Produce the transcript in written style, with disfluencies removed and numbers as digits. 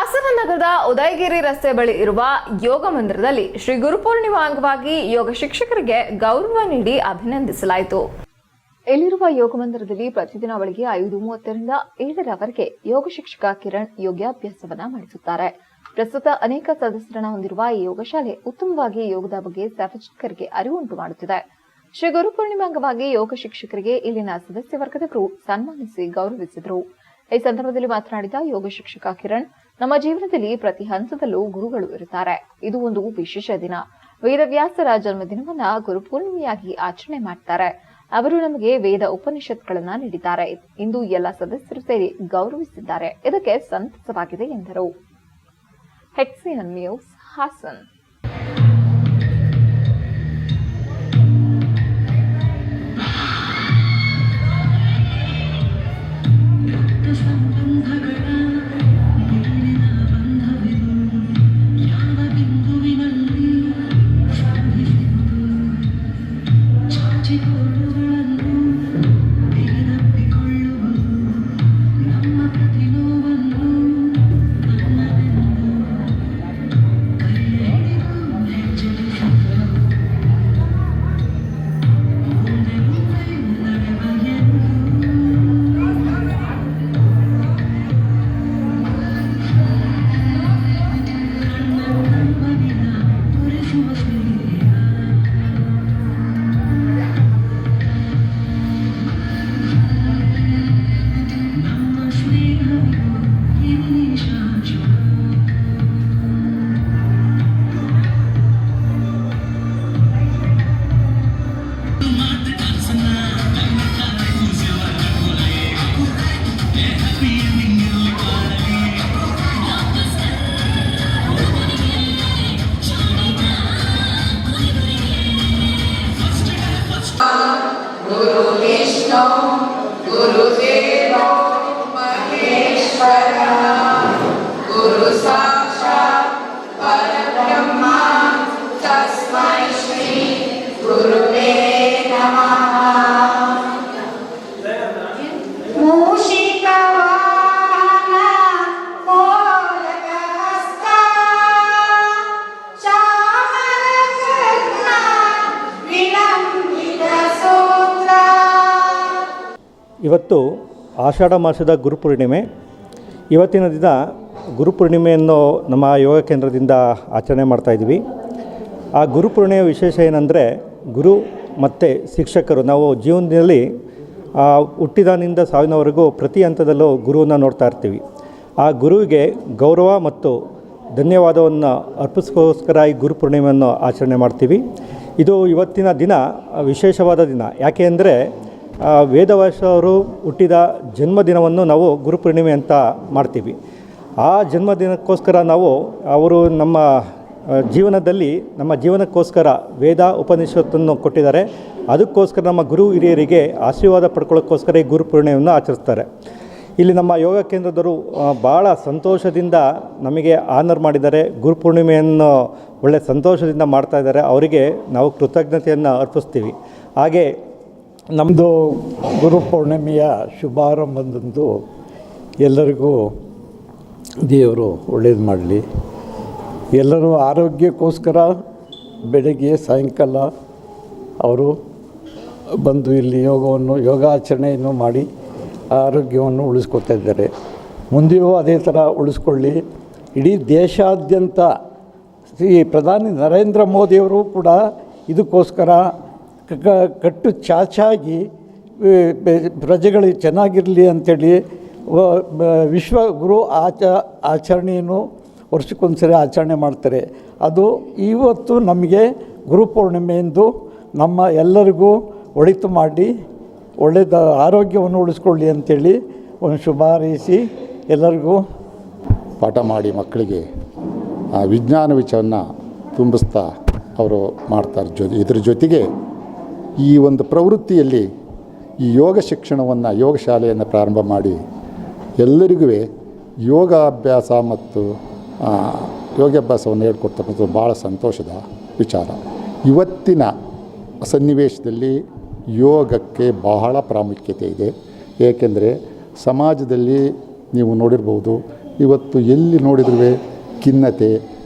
ಹಾಸನ ನಗರದ ಉದಯಗಿರಿ ರಸ್ತೆ ಬಳಿ ಇರುವ ಯೋಗ ಮಂದಿರದಲ್ಲಿ ಶ್ರೀ ಗುರುಪೂರ್ಣಿಮಾ ಅಂಗವಾಗಿ ಯೋಗ ಶಿಕ್ಷಕರಿಗೆ ಗೌರವ ನೀಡಿ ಅಭಿನಂದಿಸಲಾಯಿತು. ಇಲ್ಲಿರುವ ಯೋಗ ಮಂದಿರದಲ್ಲಿ ಪ್ರತಿದಿನ ಬೆಳಗ್ಗೆ 5:30 ರಿಂದ 7ರವರೆಗೆ ಯೋಗ ಶಿಕ್ಷಕ ಕಿರಣ್ ಯೋಗಾಭ್ಯಾಸವನ್ನ ಮಾಡಿಸುತ್ತಾರೆ. ಪ್ರಸ್ತುತ ಅನೇಕ ಸದಸ್ಯರನ್ನ ಹೊಂದಿರುವ ಈ ಯೋಗ ಶಾಲೆ ಉತ್ತಮವಾಗಿ ಯೋಗದ ಬಗ್ಗೆ ಸಾರ್ವಜನಿಕರಿಗೆ ಅರಿವು ಉಂಟು ಮಾಡುತ್ತಿದೆ. ಶ್ರೀ ಗುರುಪೂರ್ಣಿಮಾ ಅಂಗವಾಗಿ ಯೋಗ ಶಿಕ್ಷಕರಿಗೆ ಇಲ್ಲಿನ ಸದಸ್ಯ ವರ್ಗದವರು ಸನ್ಮಾನಿಸಿ ಗೌರವಿಸಿದರು. ಈ ಸಂದರ್ಭದಲ್ಲಿ ಮಾತನಾಡಿದ ಯೋಗ ಶಿಕ್ಷಕ ಕಿರಣ್, ನಮ್ಮ ಜೀವನದಲ್ಲಿ ಪ್ರತಿ ಹಂತದಲ್ಲೂ ಗುರುಗಳು ಇರುತ್ತಾರೆ. ಇದು ಒಂದು ವಿಶೇಷ ದಿನ. ವೇದವ್ಯಾಸರ ಜನ್ಮದಿನವನ್ನ ಗುರುಪೂರ್ಣಿಮೆಯಾಗಿ ಆಚರಣೆ ಮಾಡ್ತಾರೆ. ಅವರು ನಮಗೆ ವೇದ ಉಪನಿಷತ್ಗಳನ್ನ ನೀಡಿದ್ದಾರೆ. ಇಂದು ಎಲ್ಲ ಸದಸ್ಯರು ಸೇರಿ ಗೌರವಿಸಿದ್ದಾರೆ. ಇದಕ್ಕೆ ಸಂತಸವಾಗಿದೆ ಎಂದರು. HCN news Hassan. गुरु विष्णु गुरुदेव महेश्वर गुरु साक्षात् परब्रह्म तस्मै श्री गुरुवे नमः। ಇವತ್ತು ಆಷಾಢ ಮಾಸದ ಗುರುಪೂರ್ಣಿಮೆ. ಇವತ್ತಿನ ದಿನ ಗುರುಪೂರ್ಣಿಮೆಯನ್ನು ನಮ್ಮ ಯೋಗ ಕೇಂದ್ರದಿಂದ ಆಚರಣೆ ಮಾಡ್ತಾಯಿದ್ವಿ. ಆ ಗುರುಪೂರ್ಣಿಮೆಯ ವಿಶೇಷ ಏನಂದರೆ, ಗುರು ಮತ್ತು ಶಿಕ್ಷಕರು ನಾವು ಜೀವನದಲ್ಲಿ ಹುಟ್ಟಿದಾನಿಂದ ಸಾವಿನವರೆಗೂ ಪ್ರತಿ ಹಂತದಲ್ಲೂ ಗುರುವನ್ನು ನೋಡ್ತಾ ಇರ್ತೀವಿ. ಆ ಗುರುವಿಗೆ ಗೌರವ ಮತ್ತು ಧನ್ಯವಾದವನ್ನು ಅರ್ಪಿಸೋಸ್ಕರ ಈ ಗುರುಪೂರ್ಣಿಮೆಯನ್ನು ಆಚರಣೆ ಮಾಡ್ತೀವಿ. ಇದು ಇವತ್ತಿನ ದಿನ ವಿಶೇಷವಾದ ದಿನ. ಯಾಕೆ ಅಂದರೆ ವೇದವ್ಯಾಸ ಅವರು ಹುಟ್ಟಿದ ಜನ್ಮದಿನವನ್ನು ನಾವು ಗುರುಪೂರ್ಣಿಮೆ ಅಂತ ಮಾಡ್ತೀವಿ. ಆ ಜನ್ಮದಿನಕ್ಕೋಸ್ಕರ ನಾವು ಅವರು ನಮ್ಮ ಜೀವನಕ್ಕೋಸ್ಕರ ವೇದ ಉಪನಿಷತ್ತನ್ನು ಕೊಟ್ಟಿದ್ದಾರೆ. ಅದಕ್ಕೋಸ್ಕರ ನಮ್ಮ ಗುರು ಹಿರಿಯರಿಗೆ ಆಶೀರ್ವಾದ ಪಡ್ಕೊಳ್ಳೋಕ್ಕೋಸ್ಕರ ಈ ಗುರುಪೂರ್ಣಿಮೆಯನ್ನು ಆಚರಿಸ್ತಾರೆ. ಇಲ್ಲಿ ನಮ್ಮ ಯೋಗ ಕೇಂದ್ರದವರು ಭಾಳ ಸಂತೋಷದಿಂದ ನಮಗೆ ಆನರ್ ಮಾಡಿದ್ದಾರೆ. ಗುರುಪೂರ್ಣಿಮೆಯನ್ನು ಒಳ್ಳೆಯ ಸಂತೋಷದಿಂದ ಮಾಡ್ತಾಯಿದ್ದಾರೆ. ಅವರಿಗೆ ನಾವು ಕೃತಜ್ಞತೆಯನ್ನು ಅರ್ಪಿಸ್ತೀವಿ. ಹಾಗೆ ನಮ್ಮದು ಗುರುಪೂರ್ಣಿಮೆಯ ಶುಭಾರಂಭದಂದು ಎಲ್ಲರಿಗೂ ದೇವರು ಒಳ್ಳೇದು ಮಾಡಲಿ. ಎಲ್ಲರೂ ಆರೋಗ್ಯಕ್ಕೋಸ್ಕರ ಬೆಳಗ್ಗೆ ಸಾಯಂಕಾಲ ಅವರು ಬಂದು ಇಲ್ಲಿ ಯೋಗಾಚರಣೆಯನ್ನು ಮಾಡಿ ಆರೋಗ್ಯವನ್ನು ಉಳಿಸ್ಕೊತಾ ಇದ್ದಾರೆ. ಮುಂದೆಯೂ ಅದೇ ಥರ ಉಳಿಸ್ಕೊಳ್ಳಿ. ಇಡೀ ದೇಶಾದ್ಯಂತ ಶ್ರೀ ಪ್ರಧಾನಿ ನರೇಂದ್ರ ಮೋದಿಯವರು ಕೂಡ ಇದಕ್ಕೋಸ್ಕರ ಕಟ್ಟು ಚಾಚಾಗಿ ಪ್ರಜೆಗಳಿಗೆ ಚೆನ್ನಾಗಿರಲಿ ಅಂಥೇಳಿ ವಿಶ್ವಗುರು ಆಚರಣೆಯನ್ನು ವರ್ಷಕ್ಕೊಂದ್ಸರಿ ಆಚರಣೆ ಮಾಡ್ತಾರೆ. ಅದು ಇವತ್ತು ನಮಗೆ ಗುರುಪೂರ್ಣಿಮೆಯಂದು ನಮ್ಮ ಎಲ್ಲರಿಗೂ ಒಳಿತು ಮಾಡಿ ಒಳ್ಳೆಯದ ಆರೋಗ್ಯವನ್ನು ಉಳಿಸ್ಕೊಳ್ಳಿ ಅಂಥೇಳಿ ಒಂದು ಶುಭ ಹಾರೈಸಿ ಎಲ್ಲರಿಗೂ ಪಾಠ ಮಾಡಿ ಮಕ್ಕಳಿಗೆ ವಿಜ್ಞಾನ ವಿಷಯವನ್ನು ತುಂಬಿಸ್ತಾ ಅವರು ಮಾಡ್ತಾರೆ. ಇದ್ರ ಜೊತೆಗೆ ಈ ಒಂದು ಪ್ರವೃತ್ತಿಯಲ್ಲಿ ಈ ಯೋಗ ಶಿಕ್ಷಣವನ್ನು ಯೋಗ ಶಾಲೆಯನ್ನು ಪ್ರಾರಂಭ ಮಾಡಿ ಎಲ್ಲರಿಗೂ ಯೋಗಾಭ್ಯಾಸ ಮತ್ತು ಯೋಗಾಭ್ಯಾಸವನ್ನು ಹೇಳ್ಕೊಡ್ತಕ್ಕಂಥದ್ದು ಭಾಳ ಸಂತೋಷದ ವಿಚಾರ. ಇವತ್ತಿನ ಸನ್ನಿವೇಶದಲ್ಲಿ ಯೋಗಕ್ಕೆ ಬಹಳ ಪ್ರಾಮುಖ್ಯತೆ ಇದೆ. ಏಕೆಂದರೆ ಸಮಾಜದಲ್ಲಿ ನೀವು ನೋಡಿರ್ಬೋದು, ಇವತ್ತು ಎಲ್ಲಿ ನೋಡಿದ್ರೂ ಖಿನ್ನತೆ,